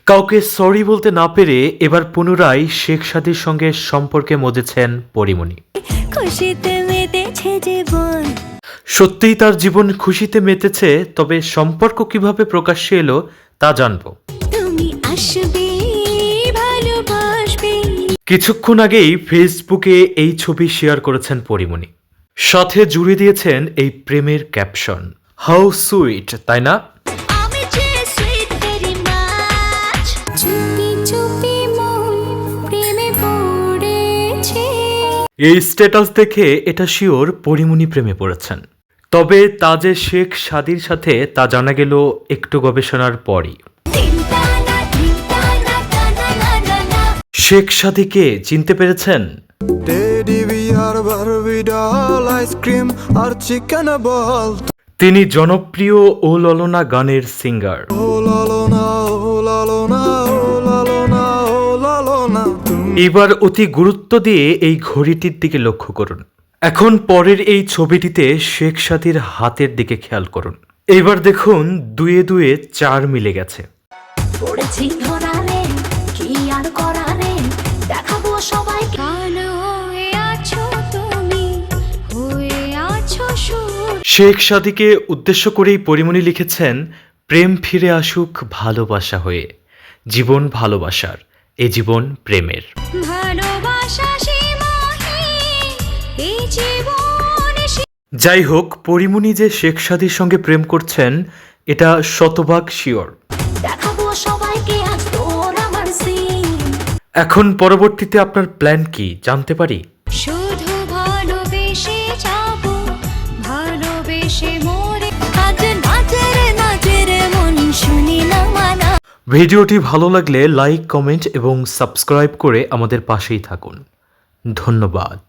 কাউকে সরি বলতে না পেরে এবার পুনরায় শেখ সাদীর সঙ্গে সম্পর্কে মজেছেন পরীমনি। খুশিতে মেতেছে জীবন। সত্যিই তার জীবন খুশিতে মেতেছে, তবে সম্পর্ক কিভাবে প্রকাশ্যে এলো তা জানবো। তুমি আসবে, ভালোবাসবে। কিছুক্ষণ আগেই ফেসবুকে এই ছবি শেয়ার করেছেন পরীমনি, সাথে জুড়ে দিয়েছেন এই প্রেমের ক্যাপশন, হাউ সুইট, তাই না? আমি যে সুইট ভেরি মাচ। চুপি চুপি মন প্রেমে পড়েছে। এই স্ট্যাটাস দেখে এটা শিওর পরীমনি প্রেমে পড়েছেন। তবে তা যে শেখ সাদীর সাথে তা জানা গেল একটু গবেষণার পরই। শেখ সাদীকে চিনতে পেরেছেন? Teddy bear, Barbie doll, ice cream আর চিকেন বল। তিনি জনপ্রিয় ও ললনা গানের সিঙ্গার। ও লালনা, ও লালনা, ও লালনা, ও লালনা। এবার অতি গুরুত্ব দিয়ে এই ঘড়িটির দিকে লক্ষ্য করুন। এখন পরের এই ছবিটিতে শেখ সাদীর হাতের দিকে খেয়াল করুন। এবার দেখুন দুয়ে দুয়ে 4 মিলে গেছে। পড়েছি ধরা রে, কি আর করা রে, দেখাবো সবাইকে। গান হয়ে আছো তুমি, হয়ে আছো সুর। শেখ সাদীকে উদ্দেশ্য করেই পরীমনি লিখেছেন, প্রেম ফিরে আসুক ভালোবাসা হয়ে, জীবন ভালোবাসার, এ জীবন প্রেমের। ভালোবাসা সীমাহীন, এই জীবনে যাই হোক, পরীমনি যে শেখ সাদীর সঙ্গে প্রেম করছেন এটা শতভাগ শিওর। দেখাবো সবাইকে আজ তোর আমার সিন। এখন পরবর্তীতে আপনার প্ল্যান কি জানতে পারি? শুধু ভালোবেসে যাব, ভালোবেসে মরে। আজ নাচেরে মন শুনি না মানা। ভিডিওটি ভালো লাগলে লাইক, কমেন্ট এবং সাবস্ক্রাইব করে আমাদের পাশেই থাকুন। ধন্যবাদ।